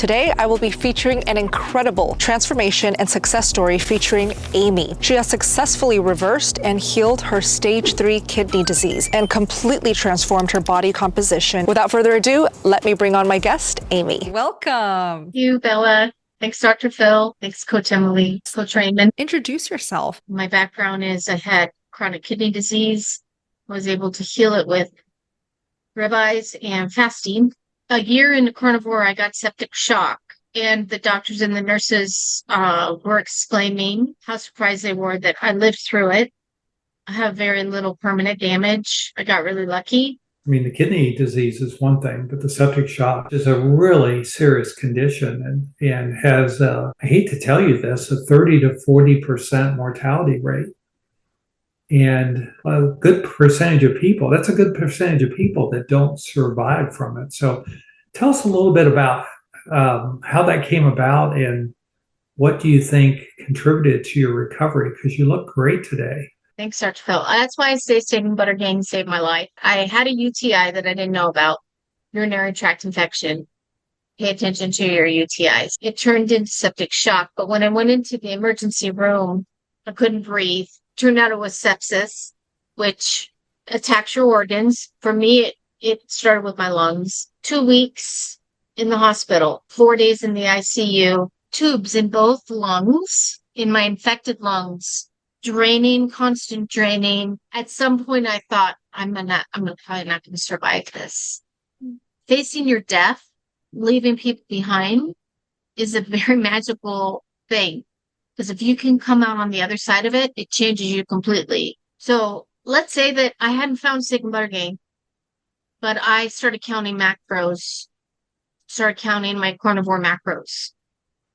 Today, I will be featuring an incredible transformation and success story featuring Amy. She has successfully reversed and healed her stage 3 kidney disease and completely transformed her body composition. Without further ado, let me bring on my guest, Amy. Welcome. Thank you, Bella. Thanks, Dr. Phil. Thanks, Coach Emily, Coach Raymond. Introduce yourself. My background is I had chronic kidney disease, was able to heal it with ribeyes and fasting. A year into carnivore, I got septic shock, and the doctors and the nurses were explaining how surprised they were that I lived through it. I have very little permanent damage. I got really lucky. I mean, the kidney disease is one thing, but the septic shock is a really serious condition and has, I hate to tell you this, a 30 to 40% mortality rate. And a good percentage of people, that's a good percentage of people that don't survive from it. So tell us a little bit about how that came about and what do you think contributed to your recovery? Because you look great today. Thanks, Dr. Phil. That's why I say saving butter gain saved my life. I had a UTI that I didn't know about, urinary tract infection. Pay attention to your UTIs. It turned into septic shock, but when I went into the emergency room, I couldn't breathe. Turned out it was sepsis, which attacks your organs. For me, it started with my lungs. 2 weeks in the hospital, 4 days in the ICU, tubes in both lungs, in my infected lungs, draining, constant draining. At some point, I thought, I'm probably not going to survive this. Facing your death, leaving people behind, is a very magical thing. Because if you can come out on the other side of it, it changes you completely. So let's say that I hadn't found steak and butter gain, but I started counting macros, started counting my carnivore macros.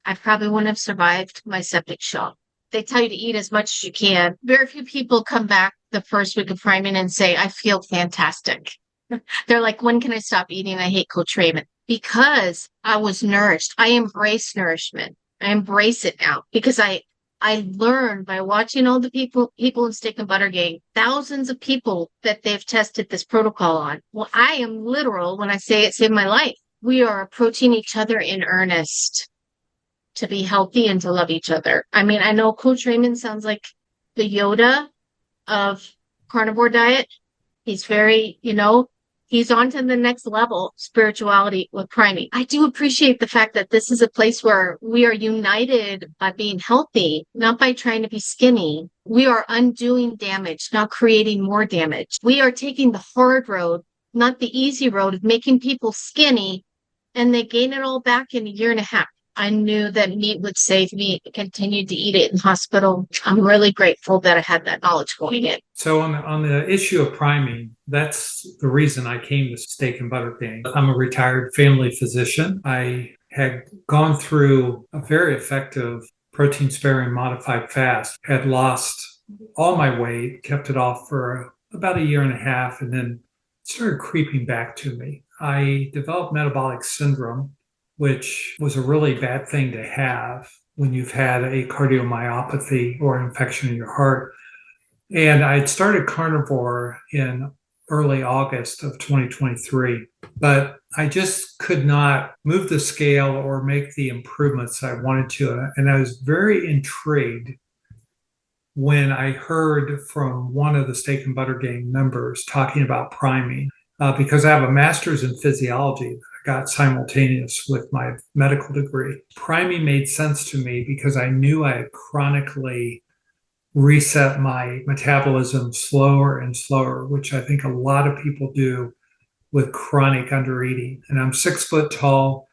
I probably wouldn't have survived my septic shock. They tell you to eat as much as you can. Very few people come back the first week of priming and say, I feel fantastic. They're like, when can I stop eating? I hate Coach Raymond. Because I was nourished. I embrace nourishment. I embrace it now because I learned by watching all the people in steak and butter gain, thousands of people that they've tested this protocol on. Well, I am literal when I say it saved my life. We are approaching each other in earnest to be healthy and to love each other. I mean, I know Coach Raymond sounds like the Yoda of carnivore diet. He's very, he's on to the next level, spirituality with priming. I do appreciate the fact that this is a place where we are united by being healthy, not by trying to be skinny. We are undoing damage, not creating more damage. We are taking the hard road, not the easy road of making people skinny, and they gain it all back in a year and a half. I knew that meat would save me. I continued to eat it in hospital. I'm really grateful that I had that knowledge going in. So on the issue of priming, that's the reason I came to Steak and Butter Gain. I'm a retired family physician. I had gone through a very effective protein-sparing modified fast, had lost all my weight, kept it off for about a year and a half, and then started creeping back to me. I developed metabolic syndrome, which was a really bad thing to have when you've had a cardiomyopathy or infection in your heart. And I had started carnivore in early August of 2023, but I just could not move the scale or make the improvements I wanted to. And I was very intrigued when I heard from one of the Steak and Butter Gain members talking about priming, because I have a master's in physiology that I got simultaneous with my medical degree. Priming made sense to me because I knew I had chronically reset my metabolism slower and slower, which I think a lot of people do with chronic undereating. And I'm 6 foot tall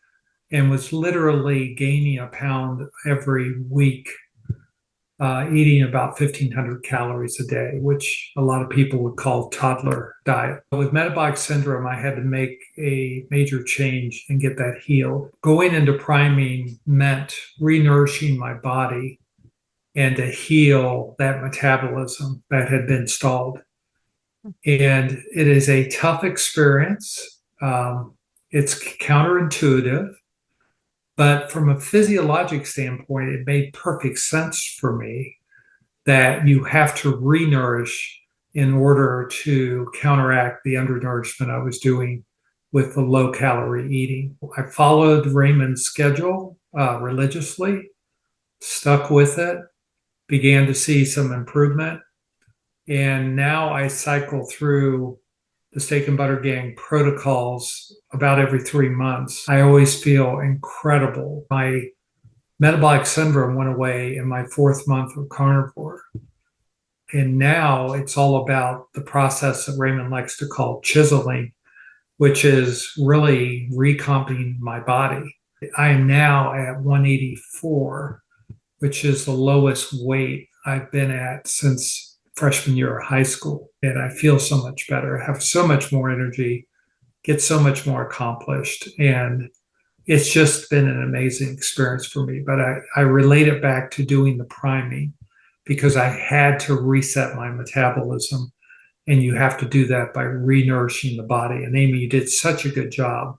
and was literally gaining a pound every week, eating about 1,500 calories a day, which a lot of people would call toddler diet. With metabolic syndrome, I had to make a major change and get that healed. Going into priming meant renourishing my body and to heal that metabolism that had been stalled. And it is a tough experience. It's counterintuitive. But from a physiologic standpoint, it made perfect sense for me that you have to renourish in order to counteract the undernourishment I was doing with the low calorie eating. I followed Raymond's schedule religiously, stuck with it, began to see some improvement. And now I cycle through the Steak and Butter Gang protocols about every 3 months. I always feel incredible. My metabolic syndrome went away in my 4th month of carnivore. And now it's all about the process that Raymond likes to call chiseling, which is really recomping my body. I am now at 184, which is the lowest weight I've been at since freshman year of high school. And I feel so much better, I have so much more energy, get so much more accomplished. And it's just been an amazing experience for me. But I relate it back to doing the priming because I had to reset my metabolism. And you have to do that by re-nourishing the body. And Amy, you did such a good job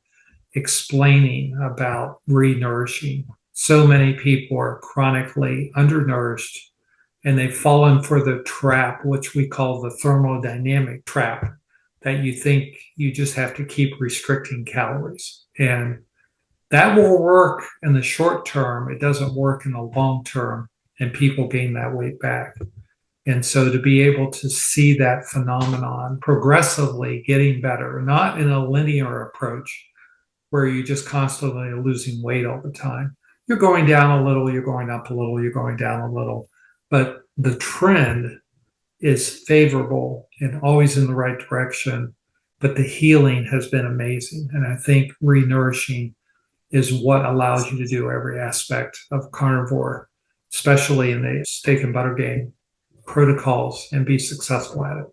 explaining about re-nourishing. So many people are chronically undernourished and they've fallen for the trap, which we call the thermodynamic trap, that you think you just have to keep restricting calories. And that will work in the short term. It doesn't work in the long term, and people gain that weight back. And so to be able to see that phenomenon progressively getting better, not in a linear approach where you're just constantly losing weight all the time. You're going down a little, you're going up a little, you're going down a little, but the trend is favorable and always in the right direction. But the healing has been amazing. And I think re-nourishing is what allows you to do every aspect of carnivore, especially in the Steak and Butter Gang protocols, and be successful at it.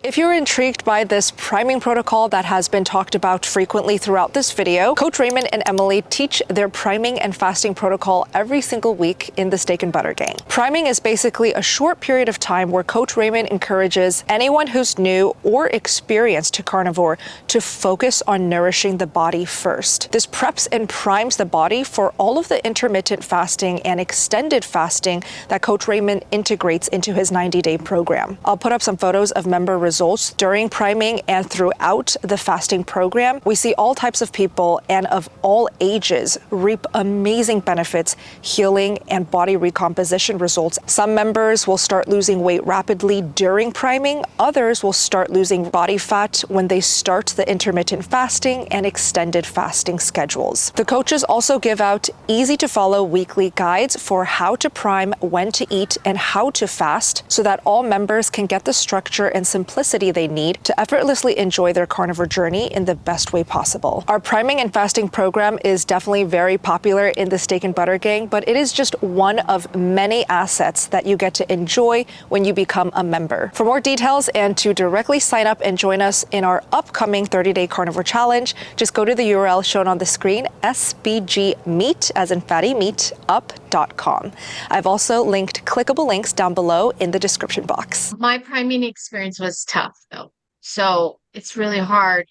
If you're intrigued by this priming protocol that has been talked about frequently throughout this video, Coach Raymond and Emily teach their priming and fasting protocol every single week in the Steak and Butter Gang. Priming is basically a short period of time where Coach Raymond encourages anyone who's new or experienced to carnivore to focus on nourishing the body first. This preps and primes the body for all of the intermittent fasting and extended fasting that Coach Raymond integrates into his 90-day program. I'll put up some photos of member results during priming and throughout the fasting program. We see all types of people and of all ages reap amazing benefits, healing, and body recomposition results. Some members will start losing weight rapidly during priming. Others will start losing body fat when they start the intermittent fasting and extended fasting schedules. The coaches also give out easy to follow weekly guides for how to prime, when to eat, and how to fast so that all members can get the structure and simplicity they need to effortlessly enjoy their carnivore journey in the best way possible. Our priming and fasting program is definitely very popular in the Steak and Butter Gang, but it is just one of many assets that you get to enjoy when you become a member. For more details and to directly sign up and join us in our upcoming 30-day carnivore challenge, just go to the URL shown on the screen, SBGmeat, as in fatty meat, up.com. I've also linked clickable links down below in the description box. My priming experience was tough though. So it's really hard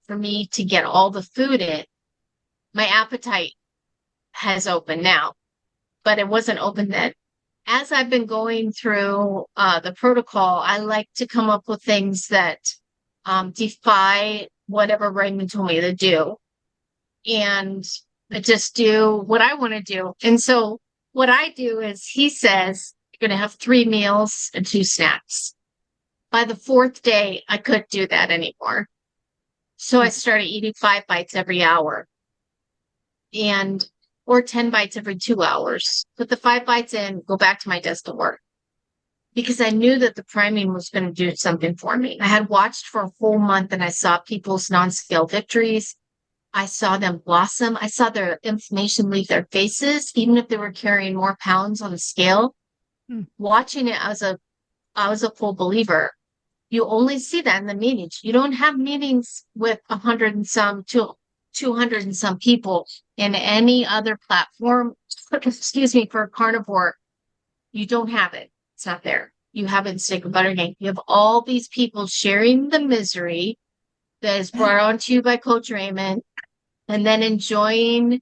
for me to get all the food in. My appetite has opened now, but it wasn't open then. As I've been going through the protocol, I like to come up with things that defy whatever Raymond told me to do. And I just do what I want to do. And so what I do is he says, you're going to have 3 meals and 2 snacks. By the 4th day, I couldn't do that anymore. So I started eating 5 bites every hour or 10 bites every 2 hours. Put the 5 bites in, go back to my desk to work. Because I knew that the priming was going to do something for me. I had watched for a whole month and I saw people's non-scale victories. I saw them blossom. I saw their inflammation leave their faces, even if they were carrying more pounds on the scale. Watching it, I was a full believer. You only see that in the meetings. You don't have meetings with 100 and some, 200 and some people in any other platform. Excuse me, for carnivore. You don't have it. It's not there. You have it in Steak and Butter Gang. You have all these people sharing the misery that is brought on to you by Coach Raymond, and then enjoying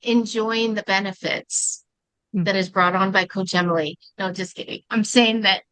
the benefits that is brought on by Coach Emily. No, just kidding. I'm saying that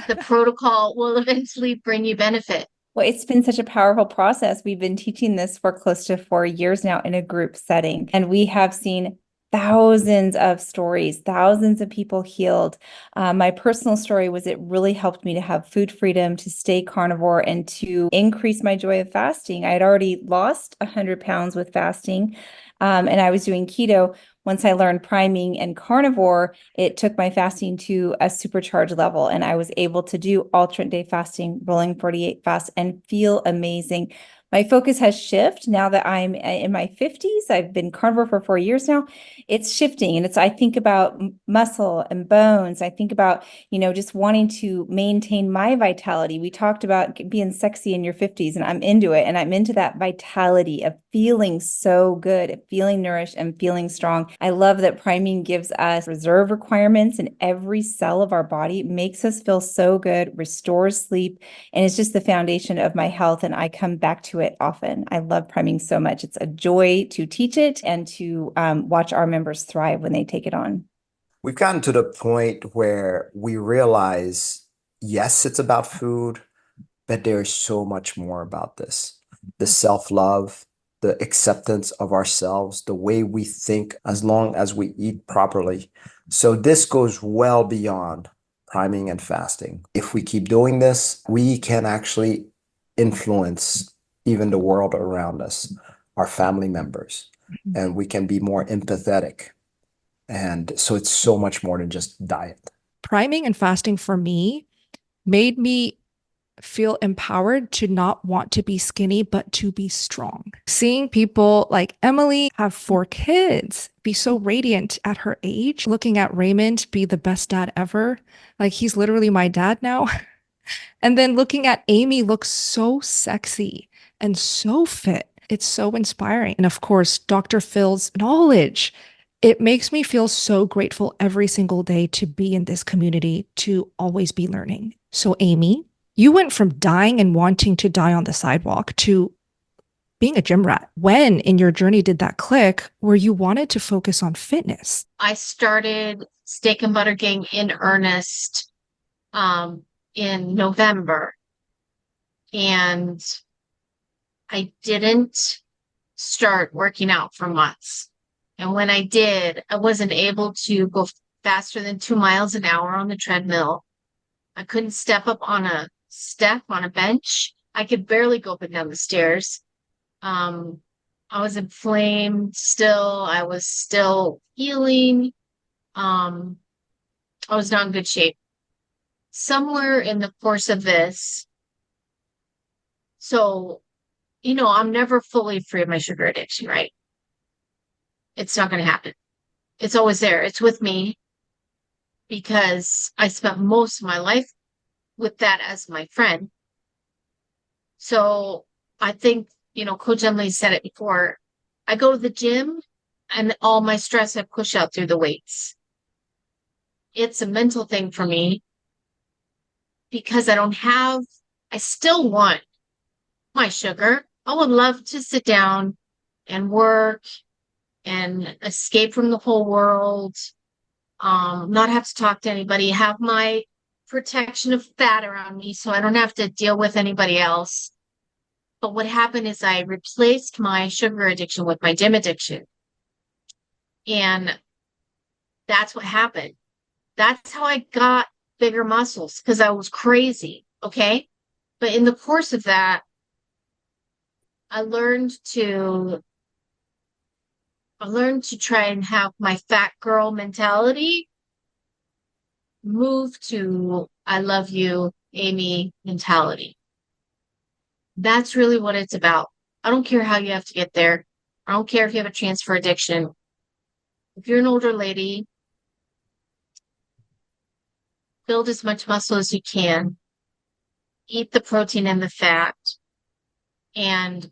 the protocol will eventually bring you benefit. Well, it's been such a powerful process. We've been teaching this for close to 4 years now in a group setting, and we have seen thousands of stories, thousands of people healed. My personal story was it really helped me to have food freedom, to stay carnivore, and to increase my joy of fasting. I had already lost 100 pounds with fasting, and I was doing keto. Once I learned priming and carnivore, it took my fasting to a supercharged level, and I was able to do alternate day fasting, rolling 48 fast, and feel amazing. My focus has shifted now that I'm in my 50s. I've been carnivore for 4 years now. It's shifting, and I think about muscle and bones. I think about, just wanting to maintain my vitality. We talked about being sexy in your 50s, and I'm into it. And I'm into that vitality of feeling so good, feeling nourished, and feeling strong. I love that priming gives us reserve requirements in every cell of our body. It makes us feel so good, restores sleep, and it's just the foundation of my health. And I come back to it often. I love priming so much. It's a joy to teach it and to watch our members thrive when they take it on. We've gotten to the point where we realize, yes, it's about food, but there's so much more about this. The self-love, the acceptance of ourselves, the way we think, as long as we eat properly. So this goes well beyond priming and fasting. If we keep doing this, we can actually influence even the world around us, our family members, and we can be more empathetic. And so it's so much more than just diet. Priming and fasting for me made me feel empowered to not want to be skinny, but to be strong. Seeing people like Emily have 4 kids, be so radiant at her age, looking at Raymond be the best dad ever. Like, he's literally my dad now. And then looking at Amy look so sexy and so fit. It's so inspiring. And of course, Dr. Phil's knowledge. It makes me feel so grateful every single day to be in this community, to always be learning. So Amy, you went from dying and wanting to die on the sidewalk to being a gym rat. When in your journey did that click where you wanted to focus on fitness? I started Steak and Butter Gang in earnest in November. And I didn't start working out for months. And when I did, I wasn't able to go faster than 2 miles an hour on the treadmill. I couldn't step up on a step on a bench. I could barely go up and down the stairs. I was inflamed still. I was still healing. I was not in good shape. Somewhere in the course of this, so, I'm never fully free of my sugar addiction, right? It's not going to happen. It's always there. It's with me because I spent most of my life with that as my friend. So I think, Coach Emily said it before. I go to the gym and all my stress I push out through the weights. It's a mental thing for me because I still want my sugar. I would love to sit down and work and escape from the whole world, not have to talk to anybody, have my protection of fat around me so I don't have to deal with anybody else. But what happened is I replaced my sugar addiction with my gym addiction. And that's what happened. That's how I got bigger muscles, because I was crazy, okay? But in the course of that, I learned to try and have my fat girl mentality move to I love you, Amy mentality. That's really what it's about. I don't care how you have to get there. I don't care if you have a transfer addiction. If you're an older lady, build as much muscle as you can, eat the protein and the fat, and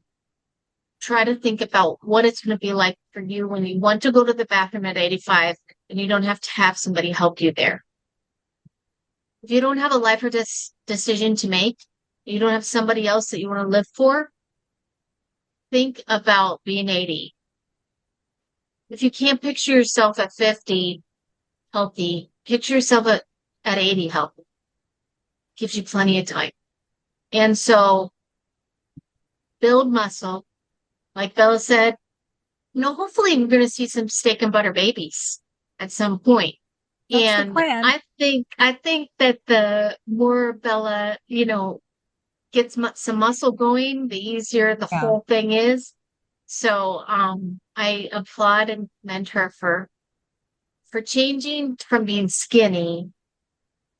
try to think about what it's going to be like for you when you want to go to the bathroom at 85 and you don't have to have somebody help you there. If you don't have a life or death decision to make, you don't have somebody else that you want to live for, think about being 80. If you can't picture yourself at 50 healthy, picture yourself at 80 healthy. Gives you plenty of time. And so build muscle. Like Bella said, hopefully we're going to see some steak and butter babies at some point. That's the And plan. I think that the more Bella, gets some muscle going, the easier the Yeah. whole thing is. So, I applaud and commend her for changing from being skinny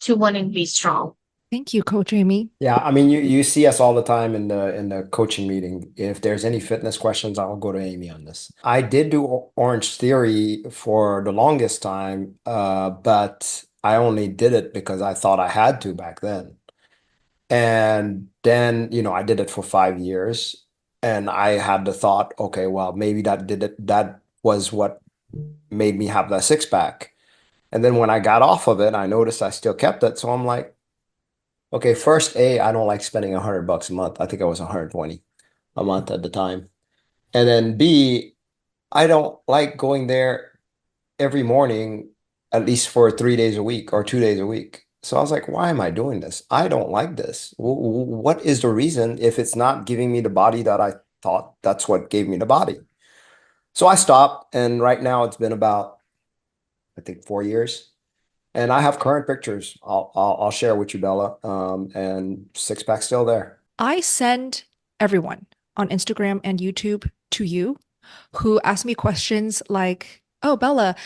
to wanting to be strong. Thank you, Coach Amy. Yeah, I mean, you see us all the time in the coaching meeting. If there's any fitness questions, I'll go to Amy on this. I did do Orange Theory for the longest time, but I only did it because I thought I had to back then. And then, I did it for 5 years, and I had the thought, okay, well, maybe that was what made me have that six pack. And then when I got off of it, I noticed I still kept it. So I'm like, okay, first, I don't like spending $100 a month. I think I was 120 a month at the time. And then B, I don't like going there every morning, at least for 3 days a week or 2 days a week. So I was like, why am I doing this? I don't like this. What is the reason if it's not giving me the body that I thought that's what gave me the body? So I stopped, and right now it's been about, I think, 4 years. And I have current pictures. I'll share with you, Bella. And six pack still there. I send everyone on Instagram and YouTube to you who ask me questions like, oh, Bella,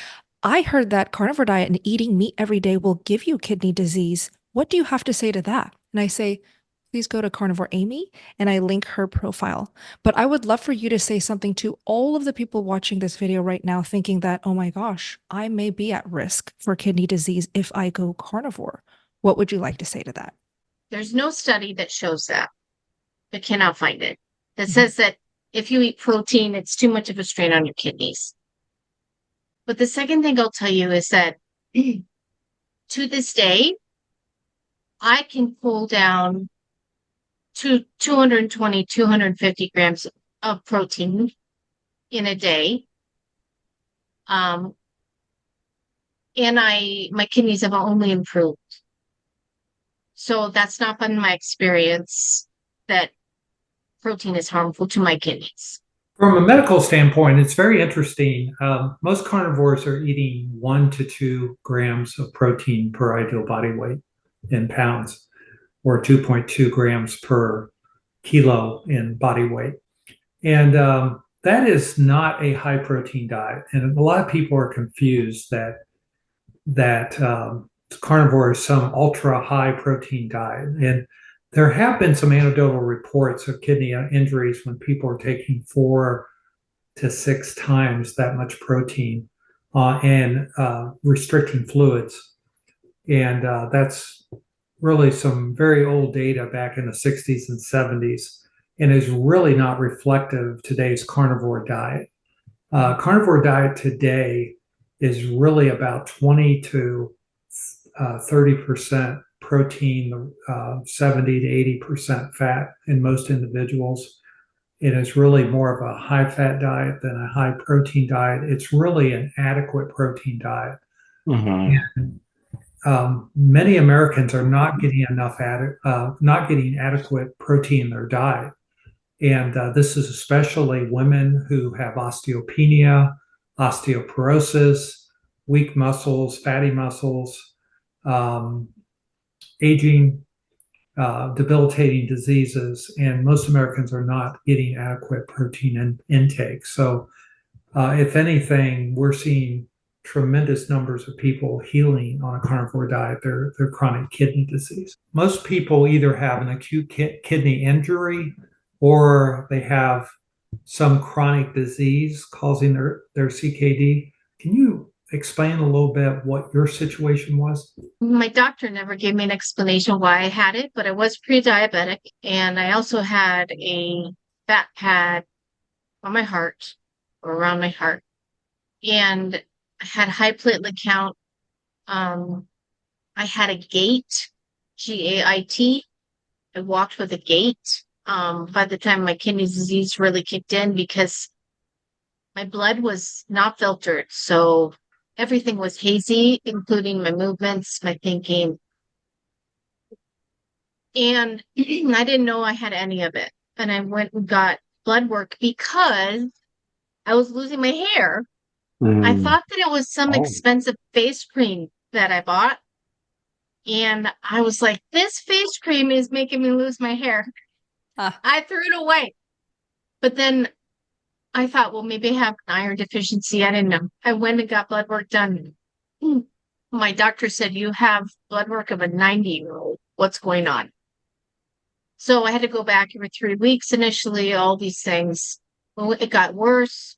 I heard that carnivore diet and eating meat every day will give you kidney disease. What do you have to say to that? And I say, please go to Carnivore Amy, and I link her profile. But I would love for you to say something to all of the people watching this video right now thinking that, oh my gosh, I may be at risk for kidney disease if I go carnivore. What would you like to say to that? There's no study that shows that. I cannot find it. That says that if you eat protein, it's too much of a strain on your kidneys. But the second thing I'll tell you is that to this day, I can pull down to 220, 250 grams of protein in a day. And my kidneys have only improved. So that's not been my experience that protein is harmful to my kidneys. From a medical standpoint, it's very interesting. Most carnivores are eating 1 to 2 grams of protein per ideal body weight in pounds, or 2.2 grams per kilo in body weight. And that is not a high protein diet. And a lot of people are confused that carnivore is some ultra high protein diet. And there have been some anecdotal reports of kidney injuries when people are taking 4 to 6 times that much protein and restricting fluids. And that's really some very old data back in the 60s and 70s, and is really not reflective of today's carnivore diet. Carnivore diet today is really about 20 to 30% protein, 70 to 80% fat in most individuals. It is really more of a high fat diet than a high protein diet. It's really an adequate protein diet. And, many Americans are not getting adequate protein in their diet. And this is especially women who have osteopenia, osteoporosis, weak muscles, fatty muscles, aging, debilitating diseases, and most Americans are not getting adequate protein intake. So if anything, we're seeing tremendous numbers of people healing on a carnivore diet, their chronic kidney disease. Most people either have an acute kidney injury or they have some chronic disease causing their CKD. Can you explain a little bit what your situation was? My doctor never gave me an explanation why I had it, but I was pre-diabetic, and I also had a fat pad on my heart, or around my heart, and I had high platelet count. I had a gait, G-A-I-T. I walked with a gait. By the time my kidney disease really kicked in, because my blood was not filtered, so everything was hazy, including my movements, my thinking. And I didn't know I had any of it. and I went and got blood work because I was losing my hair. I thought that it was some expensive face cream that I bought. And I was like, this face cream is making me lose my hair. I threw it away. But then I thought, well, maybe I have an iron deficiency. I didn't know. I went and got blood work done. My doctor said, you have blood work of a 90-year-old. What's going on? So I had to go back every 3 weeks initially, all these things. Well, it got worse.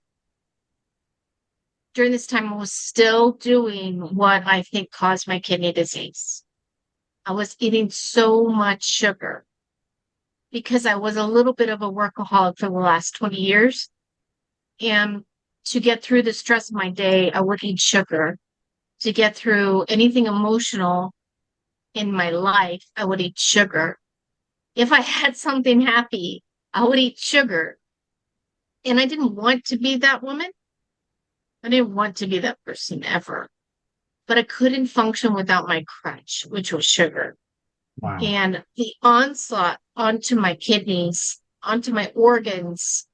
During this time, I was still doing what I think caused my kidney disease. I was eating so much sugar because I was a little bit of a workaholic for the last 20 years. And to get through the stress of my day, I would eat sugar. To get through anything emotional in my life, I would eat sugar. If I had something happy, I would eat sugar. And I didn't want to be that woman. I didn't want to be that person ever. But I couldn't function without my crutch, which was sugar. Wow. And the onslaught onto my kidneys, onto my organs,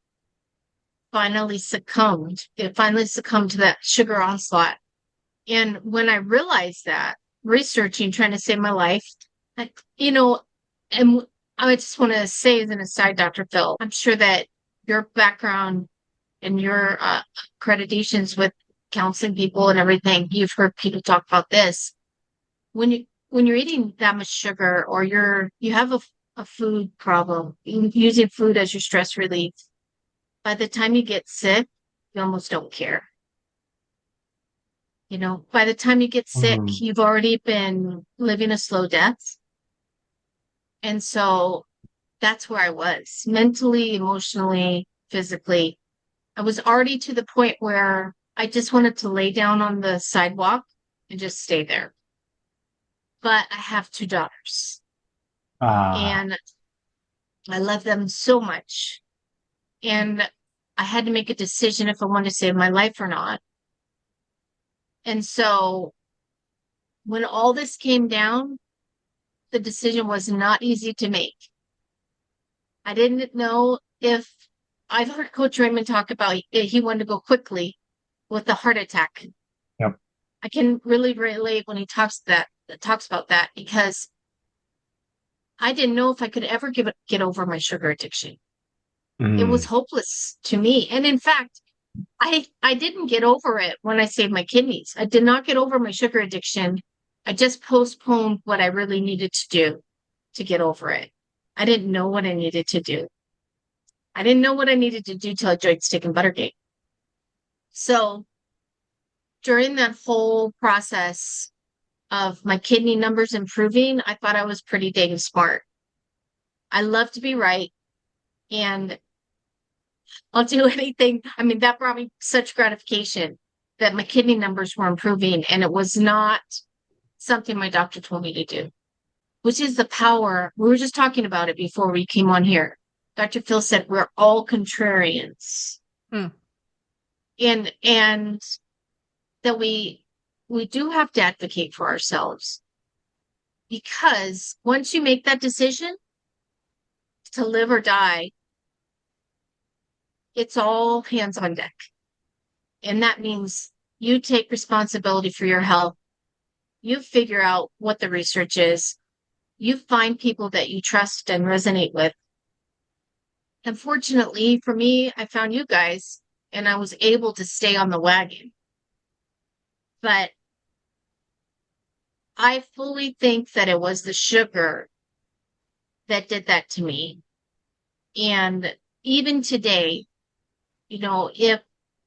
finally succumbed. It finally succumbed to that sugar onslaught. And when I realized that, researching, trying to save my life, and I just want to say as an aside, Dr. Phil, I'm sure that your background and your accreditations with counseling people and everything, you've heard people talk about this. When you're eating that much sugar, or you have a food problem, using food as your stress relief, by the time you get sick, you almost don't care. By the time you get sick, you've already been living a slow death. And so that's where I was mentally, emotionally, physically. I was already to the point where I just wanted to lay down on the sidewalk and just stay there. But I have 2 daughters. And I love them so much. And I had to make a decision if I wanted to save my life or not. And so when all this came down, the decision was not easy to make. I didn't know if I've heard Coach Raymond talk about he wanted to go quickly with the heart attack. Yep. I can really relate when he talks about that, because I didn't know if I could ever get over my sugar addiction. It was hopeless to me. And in fact, I didn't get over it when I saved my kidneys. I did not get over my sugar addiction. I just postponed what I really needed to do to get over it. I didn't know what I needed to do. I didn't know what I needed to do till I joined Steak and Buttergate. So during that whole process of my kidney numbers improving, I thought I was pretty dang smart. I love to be right. And I'll do anything. I mean, that brought me such gratification that my kidney numbers were improving. And it was not something my doctor told me to do, which is the power. We were just talking about it before we came on here. Dr. Phil said, we're all contrarians. And that we do have to advocate for ourselves, because once you make that decision to live or die, it's all hands on deck. And that means you take responsibility for your health. You figure out what the research is. You find people that you trust and resonate with. And fortunately for me, I found you guys, and I was able to stay on the wagon. But I fully think that it was the sugar that did that to me. And even today, if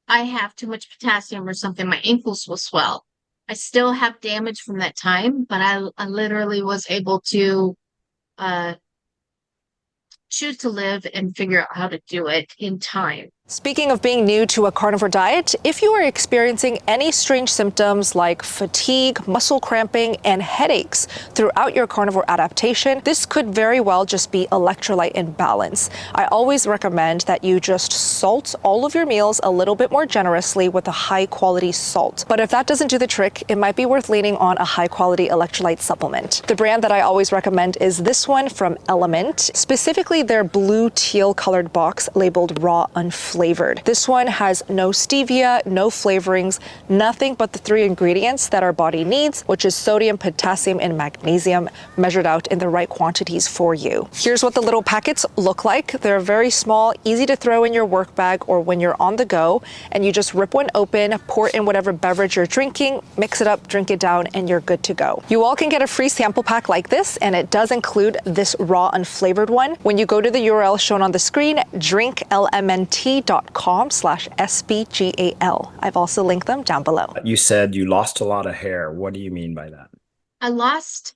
I have too much potassium or something, my ankles will swell. I still have damage from that time, but I literally was able to choose to live and figure out how to do it in time. Speaking of being new to a carnivore diet, if you are experiencing any strange symptoms like fatigue, muscle cramping, and headaches throughout your carnivore adaptation, this could very well just be electrolyte imbalance. I always recommend that you just salt all of your meals a little bit more generously with a high quality salt. But if that doesn't do the trick, it might be worth leaning on a high quality electrolyte supplement. The brand that I always recommend is this one from Element, specifically their blue teal colored box labeled raw unflavored. This one has no stevia, no flavorings, nothing but the 3 ingredients that our body needs, which is sodium, potassium, and magnesium, measured out in the right quantities for you. Here's what the little packets look like. They're very small, easy to throw in your work bag or when you're on the go, and you just rip one open, pour it in whatever beverage you're drinking, mix it up, drink it down, and you're good to go. You all can get a free sample pack like this, and it does include this raw unflavored one. When you go to the URL shown on the screen, drinklmnt.com/SBGAL. I've also linked them down below. You said you lost a lot of hair. What do you mean by that?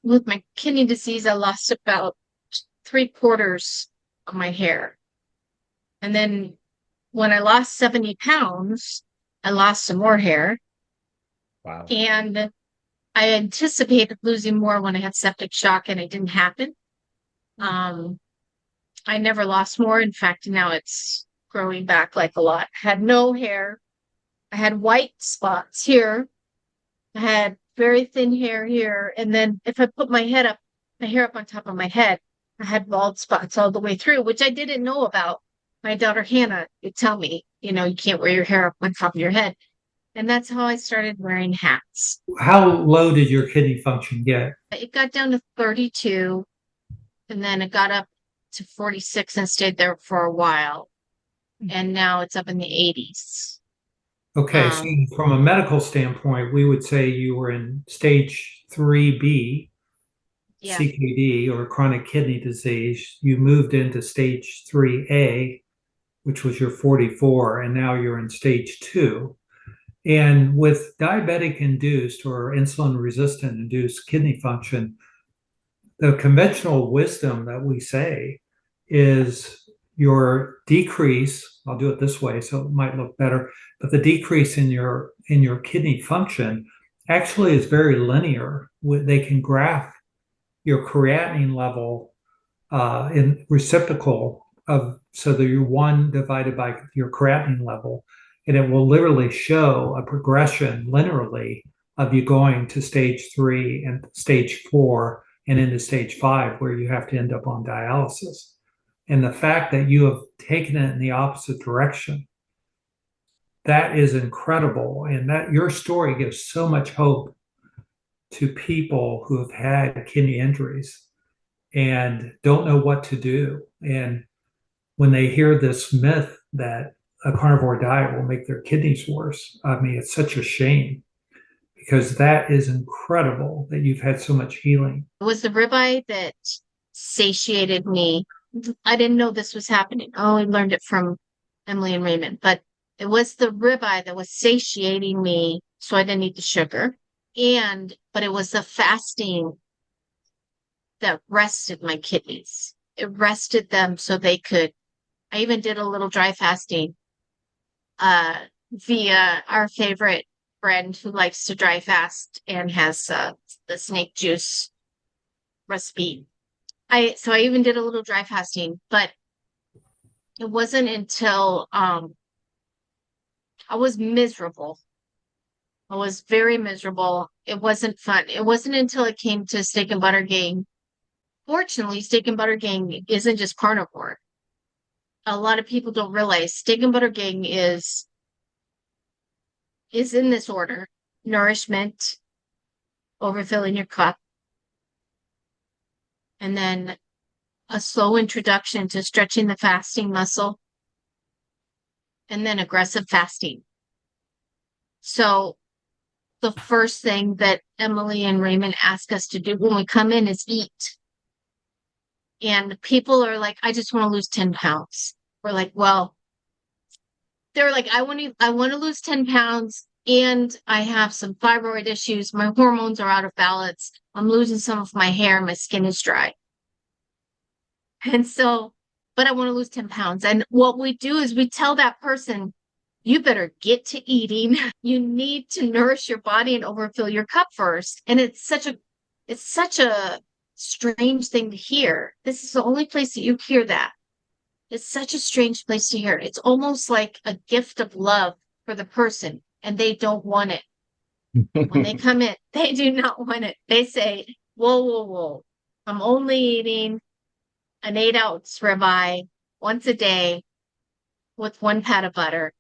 With my kidney disease, I lost about 3/4 of my hair. And then when I lost 70 pounds, I lost some more hair. Wow. And I anticipated losing more when I had septic shock, and it didn't happen. I never lost more. In fact, now it's growing back like a lot. I had no hair. I had white spots here. I had very thin hair here. And then if I put my hair up on top of my head, I had bald spots all the way through, which I didn't know about. My daughter Hannah would tell me, you can't wear your hair up on top of your head. And that's how I started wearing hats. How low did your kidney function get? It got down to 32, and then it got up to 46 and stayed there for a while. And now it's up in the 80s. Okay, so from a medical standpoint, we would say you were in stage 3B, Yeah. CKD, or chronic kidney disease. You moved into stage 3A, which was your 44, and now you're in stage 2. And with diabetic induced or insulin resistant induced kidney function, the conventional wisdom that we say is your decrease, I'll do it this way so it might look better, but the decrease in your kidney function actually is very linear. They can graph your creatinine level in reciprocal so that you're 1 divided by your creatinine level, and it will literally show a progression linearly of you going to stage 3 and stage 4 and into stage 5, where you have to end up on dialysis. And the fact that you have taken it in the opposite direction, that is incredible. And that your story gives so much hope to people who have had kidney injuries and don't know what to do. And when they hear this myth that a carnivore diet will make their kidneys worse, I mean, it's such a shame, because that is incredible that you've had so much healing. It was the ribeye that satiated me. I didn't know this was happening. I only learned it from Emily and Raymond, but it was the ribeye that was satiating me, so I didn't eat the sugar. But it was the fasting that rested my kidneys. It rested them so they could. I even did a little dry fasting via our favorite friend who likes to dry fast and has the snake juice recipe. So I even did a little dry fasting, but it wasn't until I was miserable. I was very miserable. It wasn't fun. It wasn't until it came to Steak and Butter Gang. Fortunately, Steak and Butter Gang isn't just carnivore. A lot of people don't realize Steak and Butter Gang is in this order: nourishment, overfilling your cup, and then a slow introduction to stretching the fasting muscle, and then aggressive fasting. So the first thing that Emily and Raymond ask us to do when we come in is eat. And people are like, I just want to lose 10 pounds. We're like, well, they're like, I want to lose 10 pounds and I have some thyroid issues. My hormones are out of balance. I'm losing some of my hair. My skin is dry. And so, but I want to lose 10 pounds. And what we do is we tell that person, you better get to eating. You need to nourish your body and overfill your cup first. And it's such a strange thing to hear. This is the only place that you hear that. It's such a strange place to hear. It's almost like a gift of love for the person, and they don't want it. When they come in, they do not want it. They say, whoa, whoa, whoa. I'm only eating an 8-ounce ribeye once a day with 1 pat of butter,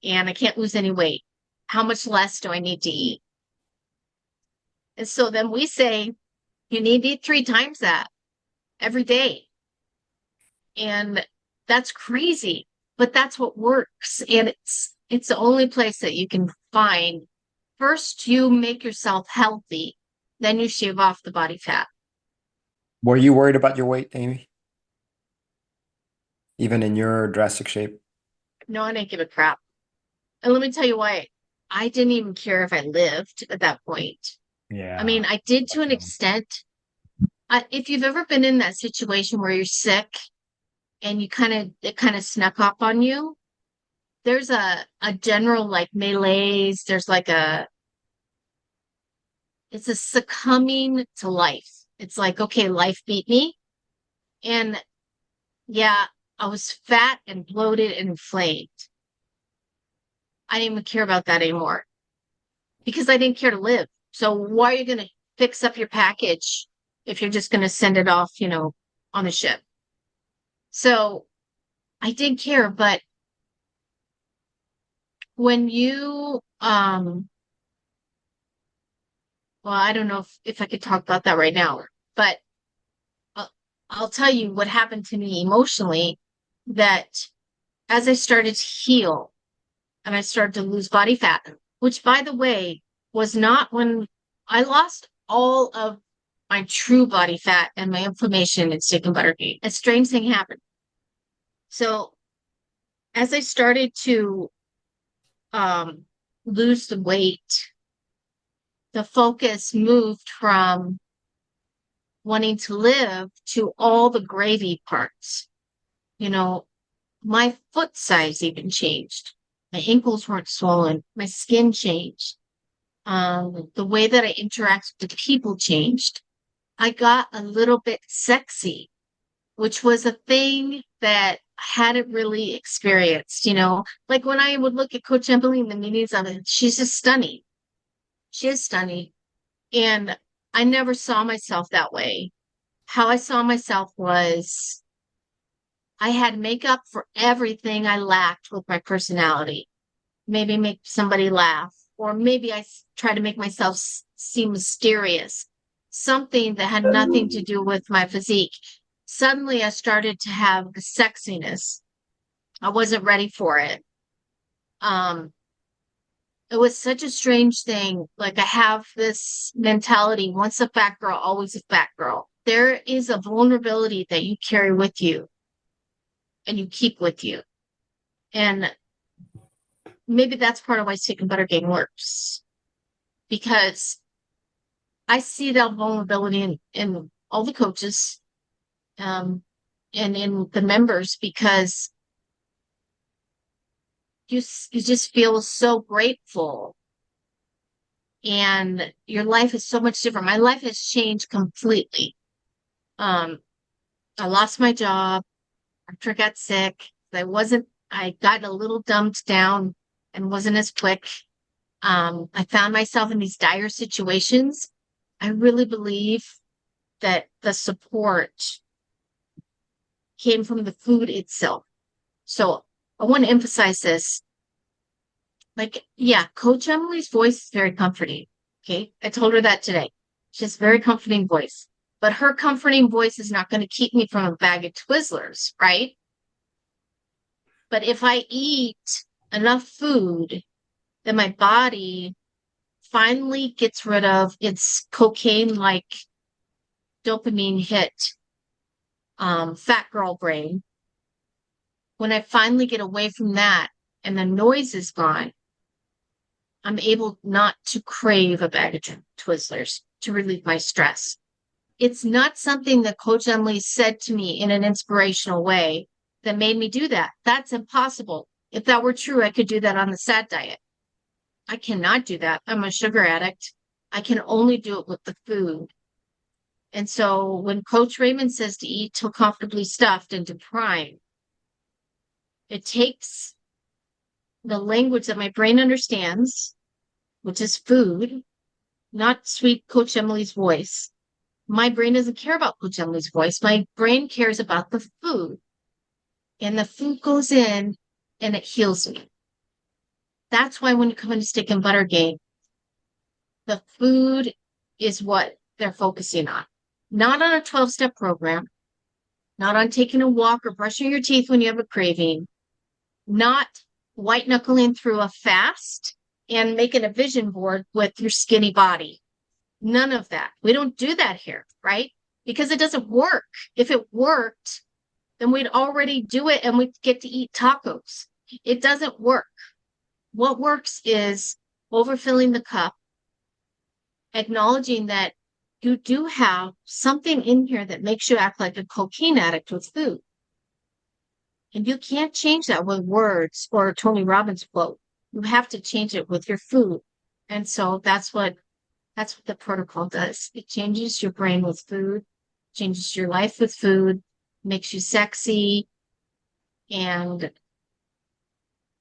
and I can't lose any weight. How much less do I need to eat? And so then we say, you need to eat 3 times that every day. And that's crazy, but that's what works. And it's the only place that you can find. First, you make yourself healthy, then you shave off the body fat. Were you worried about your weight, Amy? Even in your drastic shape? No, I didn't give a crap. And let me tell you why. I didn't even care if I lived at that point. Yeah. I mean, I did to an extent. If you've ever been in that situation where you're sick and it kind of snuck up on you, there's a general like malaise. There's like it's a succumbing to life. It's like, okay, life beat me. And yeah, I was fat and bloated and inflamed. I didn't even care about that anymore because I didn't care to live. So why are you going to fix up your package if you're just going to send it off, on the ship? So I didn't care. But when you, well, I don't know if I could talk about that right now, but I'll tell you what happened to me emotionally, that as I started to heal and I started to lose body fat, which, by the way, was not when I lost all of my true body fat and my inflammation in steak and butter game. A strange thing happened. So as I started to lose the weight, the focus moved from wanting to live to all the gravy parts. My foot size even changed. My ankles weren't swollen. My skin changed. The way that I interact with people changed. I got a little bit sexy, which was a thing that I hadn't really experienced, like when I would look at Coach Emily in the meetings of it, she's just stunning. She is stunning. And I never saw myself that way. How I saw myself was I had makeup for everything I lacked with my personality. Maybe make somebody laugh, or maybe I try to make myself seem mysterious. Something that had nothing to do with my physique. Suddenly I started to have a sexiness. I wasn't ready for it. It was such a strange thing. Like, I have this mentality, once a fat girl, always a fat girl. There is a vulnerability that you carry with you and you keep with you. And maybe that's part of why steak and butter game works. Because I see that vulnerability in all the coaches and in the members, because you just feel so grateful, and your life is so much different. My life has changed completely. I lost my job after I got sick. I got a little dumbed down and wasn't as quick. I found myself in these dire situations. I really believe that the support came from the food itself. So I want to emphasize this. Like, yeah, Coach Emily's voice is very comforting. Okay. I told her that today. She has a very comforting voice, but her comforting voice is not going to keep me from a bag of Twizzlers, right? But if I eat enough food, then my body finally gets rid of its cocaine-like dopamine hit, fat girl brain. When I finally get away from that and the noise is gone, I'm able not to crave a bag of Twizzlers to relieve my stress. It's not something that Coach Emily said to me in an inspirational way. that made me do that. That's impossible. If that were true, I could do that on the SAD diet. I cannot do that. I'm a sugar addict. I can only do it with the food. And so when Coach Raymond says to eat till comfortably stuffed and to prime, it takes the language that my brain understands, which is food, not sweet Coach Emily's voice. My brain doesn't care about Coach Emily's voice. My brain cares about the food. And the food goes in and it heals me. That's why when you come into Steak and Butter Gang, the food is what they're focusing on. Not on a 12-step program, not on taking a walk or brushing your teeth when you have a craving, not white knuckling through a fast and making a vision board with your skinny body. None of that. We don't do that here, right? Because it doesn't work. If it worked, then we'd already do it and we'd get to eat tacos. It doesn't work. What works is overfilling the cup, acknowledging that you do have something in here that makes you act like a cocaine addict with food. And you can't change that with words or a Tony Robbins quote. You have to change it with your food. And so that's what the protocol does. It changes your brain with food, changes your life with food, makes you sexy. And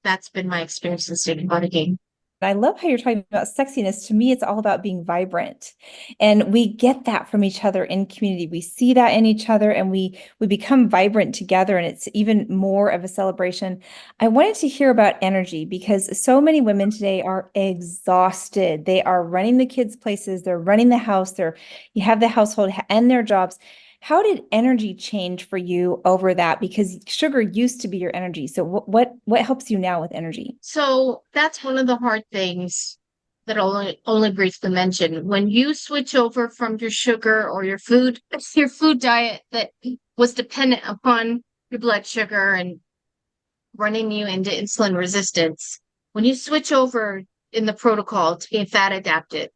that's been my experience in Steak and Butter Gang. I love how you're talking about sexiness. To me, it's all about being vibrant. And we get that from each other in community. We see that in each other and we become vibrant together, and it's even more of a celebration. I wanted to hear about energy because so many women today are exhausted. They are running the kids' places, they're running the house, you have the household and their jobs. How did energy change for you over that? Because sugar used to be your energy. So what helps you now with energy? So that's one of the hard things that I'll only briefly mention. When you switch over from your sugar or your food diet that was dependent upon your blood sugar and running you into insulin resistance, when you switch over in the protocol to being fat adapted,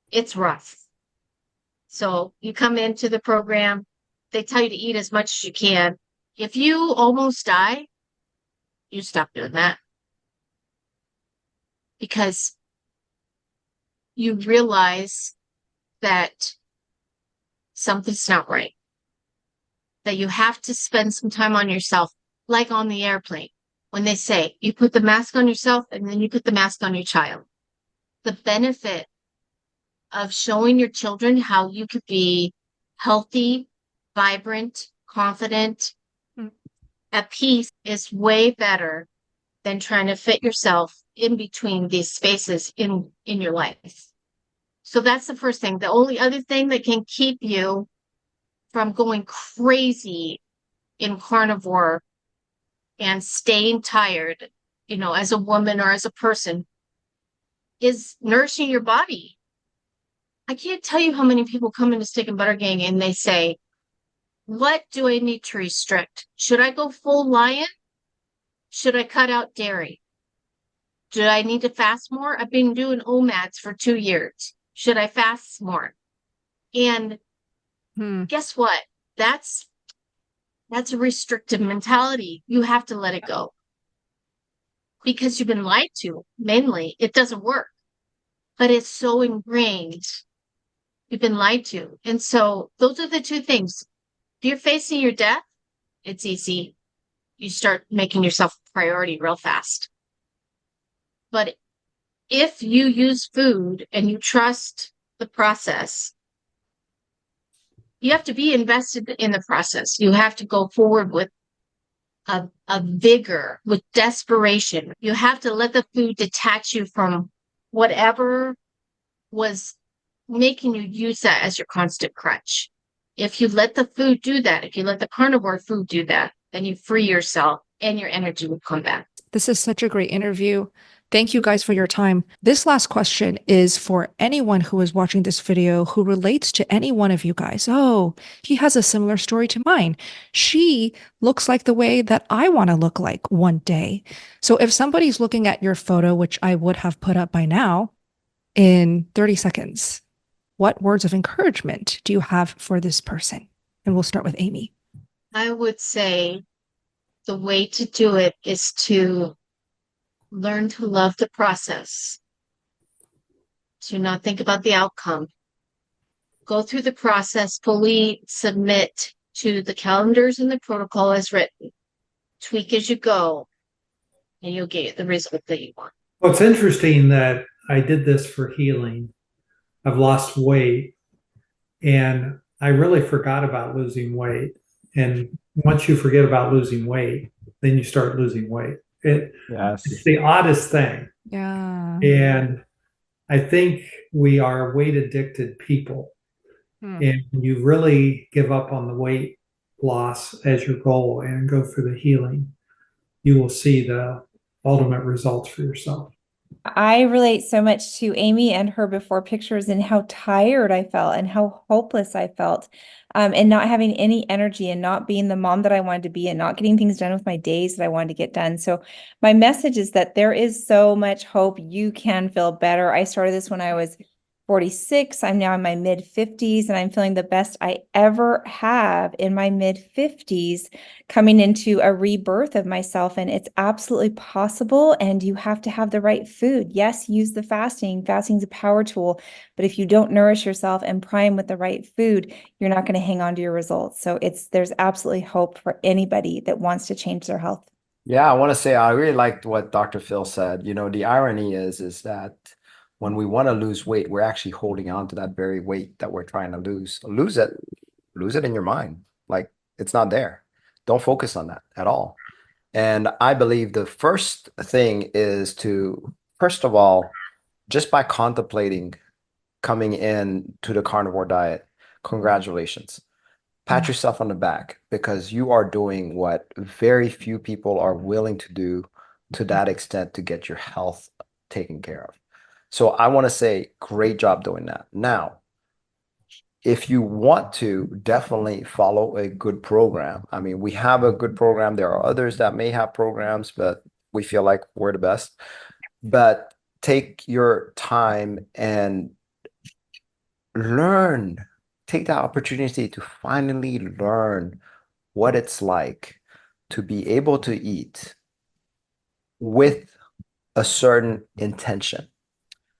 it's rough. So you come into the program, they tell you to eat as much as you can. If you almost die, you stop doing that. Because you realize that something's not right. That you have to spend some time on yourself, like on the airplane. When they say, you put the mask on yourself and then you put the mask on your child. The benefit of showing your children how you could be healthy, vibrant, confident, at peace is way better than trying to fit yourself in between these spaces in your life. So that's the first thing. The only other thing that can keep you from going crazy in carnivore and staying tired, as a woman or as a person, is nourishing your body. I can't tell you how many people come into Steak and Butter Gang and they say, what do I need to restrict? Should I go full lion? Should I cut out dairy? Do I need to fast more? I've been doing OMADs for 2 years. Should I fast more? And guess what? That's a restrictive mentality. You have to let it go. Because you've been lied to, mainly. It doesn't work. But it's so ingrained. You've been lied to. And so those are the two things. If you're facing your death, it's easy. You start making yourself a priority real fast. But if you use food and you trust the process, you have to be invested in the process. You have to go forward with a vigor, with desperation. You have to let the food detach you from whatever was making you use that as your constant crutch. If you let the food do that, if you let the carnivore food do that, then you free yourself and your energy will come back. This is such a great interview. Thank you guys for your time. This last question is for anyone who is watching this video who relates to any one of you guys. Oh, he has a similar story to mine. She looks like the way that I want to look like one day. So if somebody's looking at your photo, which I would have put up by now in 30 seconds, what words of encouragement do you have for this person? And we'll start with Amy. I would say The way to do it is to learn to love the process, to not think about the outcome. Go through the process, fully submit to the calendars and the protocol as written. Tweak as you go, and you'll get the result that you want. Well, it's interesting that I did this for healing. I've lost weight, and I really forgot about losing weight. And once you forget about losing weight, then you start losing weight. It's the oddest thing. Yeah. And I think we are weight addicted people. And when you really give up on the weight loss as your goal and go for the healing, you will see the ultimate results for yourself. I relate so much to Amy and her before pictures and how tired I felt and how hopeless I felt, and not having any energy and not being the mom that I wanted to be and not getting things done with my days that I wanted to get done. So my message is that there is so much hope. You can feel better. I started this when I was 46. I'm now in my mid 50s and I'm feeling the best I ever have in my mid 50s, coming into a rebirth of myself. And it's absolutely possible. And you have to have the right food. Yes, use the fasting. Fasting is a power tool. But if you don't nourish yourself and prime with the right food, you're not going to hang on to your results. So there's absolutely hope for anybody that wants to change their health. Yeah, I want to say I really liked what Dr. Phil said. You know, the irony is that when we want to lose weight, we're actually holding on to that very weight that we're trying to lose. Lose it in your mind. Like it's not there. Don't focus on that at all. And I believe the first thing is to, first of all, just by contemplating coming in to the carnivore diet, congratulations. Pat yourself on the back because you are doing what very few people are willing to do to that extent to get your health taken care of. So I want to say, great job doing that. Now, if you want to definitely follow a good program, I mean, we have a good program. There are others that may have programs, but we feel like we're the best. But take your time and learn. Take that opportunity to finally learn what it's like to be able to eat with a certain intention.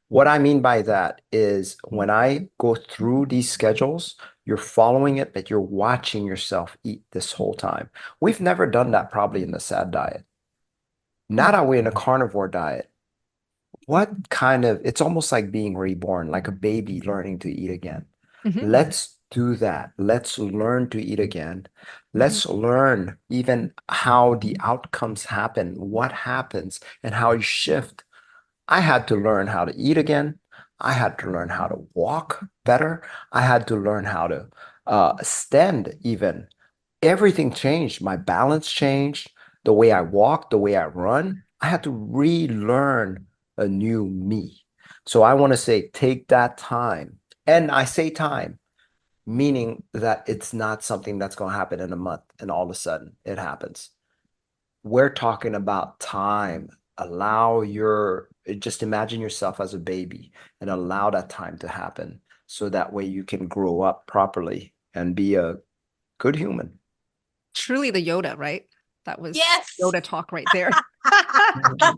What I mean by that is when I go through these schedules, you're following it, but you're watching yourself eat this whole time. We've never done that probably in the SAD diet. Now that we're in a carnivore diet, it's almost like being reborn, like a baby learning to eat again. Let's do that. Let's learn to eat again. Let's learn even how the outcomes happen, what happens, and how you shift. I had to learn how to eat again. I had to learn how to walk better. I had to learn how to stand even. Everything changed. My balance changed. The way I walk, the way I run. I had to relearn a new me. So I want to say, take that time. And I say time, meaning that it's not something that's going to happen in a month and all of a sudden it happens. We're talking about time. Just imagine yourself as a baby and allow that time to happen so that way you can grow up properly and be a good human. Truly the Yoda, right? That was Yes. Yoda talk right there. It's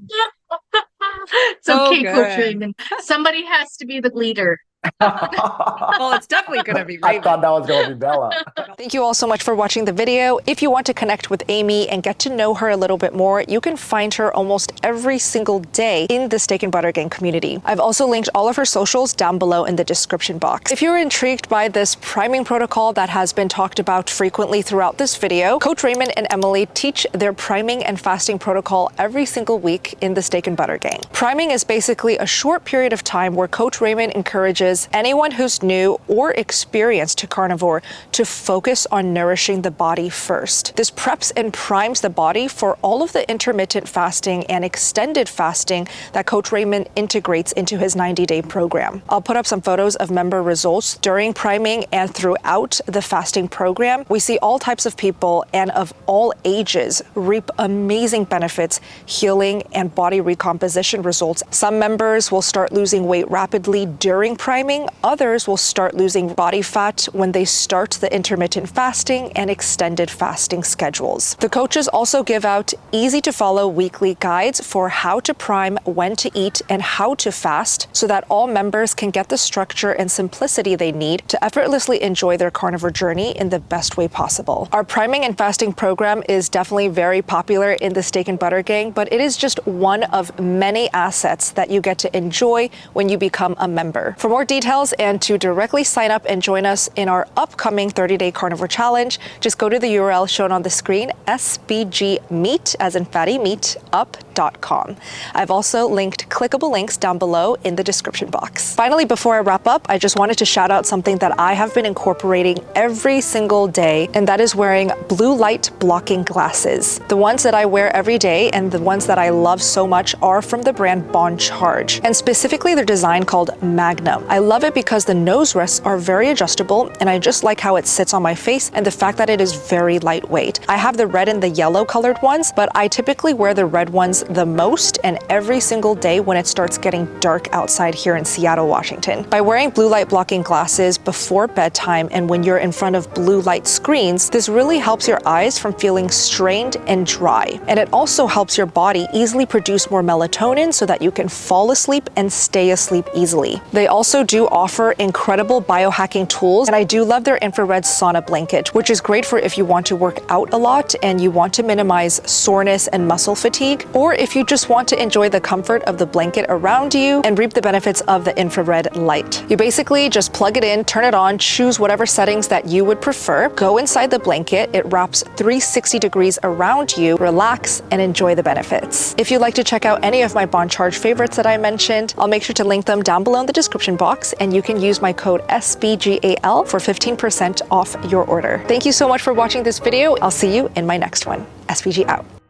So okay, good. Coach Raymond. Somebody has to be the leader. Well, it's definitely going to be I Raven. thought that was going to be Bella. Thank you all so much for watching the video. If you want to connect with Amy and get to know her a little bit more, you can find her almost every single day in the Steak and Butter Gang community. I've also linked all of her socials down below in the description box. If you're intrigued by this priming protocol that has been talked about frequently throughout this video, Coach Raymond and Emily teach their priming and fasting protocol every single week in the Steak and Butter Gang. Priming is basically a short period of time where Coach Raymond encourages anyone who's new or experienced to carnivore to focus on nourishing the body first. This preps and primes the body for all of the intermittent fasting and extended fasting that Coach Raymond integrates into his 90-day program. I'll put up some photos of member results during priming and throughout the fasting program. We see all types of people and of all ages reap amazing benefits, healing, and body recomposition results. Some members will start losing weight rapidly during priming, priming, others will start losing body fat when they start the intermittent fasting and extended fasting schedules. The coaches also give out easy to follow weekly guides for how to prime, when to eat, and how to fast so that all members can get the structure and simplicity they need to effortlessly enjoy their carnivore journey in the best way possible. Our priming and fasting program is definitely very popular in the Steak and Butter Gang, but it is just one of many assets that you get to enjoy when you become a member. For more details and to directly sign up and join us in our upcoming 30-day carnivore challenge, just go to the URL shown on the screen, SBGmeat, as in fatty meat, up.com. I've also linked clickable links down below in the description box. Finally, before I wrap up, I just wanted to shout out something that I have been incorporating every single day, and that is wearing blue light blocking glasses. The ones that I wear every day and the ones that I love so much are from the brand Bon Charge, and specifically their design called Magnum. I love it because the nose rests are very adjustable, and I just like how it sits on my face and the fact that it is very lightweight. I have the red and the yellow colored ones, but I typically wear the red ones the most, and every single day when it starts getting dark outside here in Seattle, Washington. By wearing blue light blocking glasses before bedtime and when you're in front of blue light screens, this really helps your eyes from feeling strained and dry. And it also helps your body easily produce more melatonin so that you can fall asleep and stay asleep easily. They also do offer incredible biohacking tools, and I do love their infrared sauna blanket, which is great for if you want to work out a lot and you want to minimize soreness and muscle fatigue, or if you just want to enjoy the comfort of the blanket around you and reap the benefits of the infrared light. You basically just plug it in, turn it on, choose whatever settings that you would prefer, go inside the blanket, it wraps 360 degrees around you, relax, and enjoy the benefits. If you'd like to check out any of my Bon Charge favorites that I mentioned, I'll make sure to link them down below in the description box, and you can use my code SBGAL for 15% off your order. Thank you so much for watching this video. I'll see you in my next one. SBG out.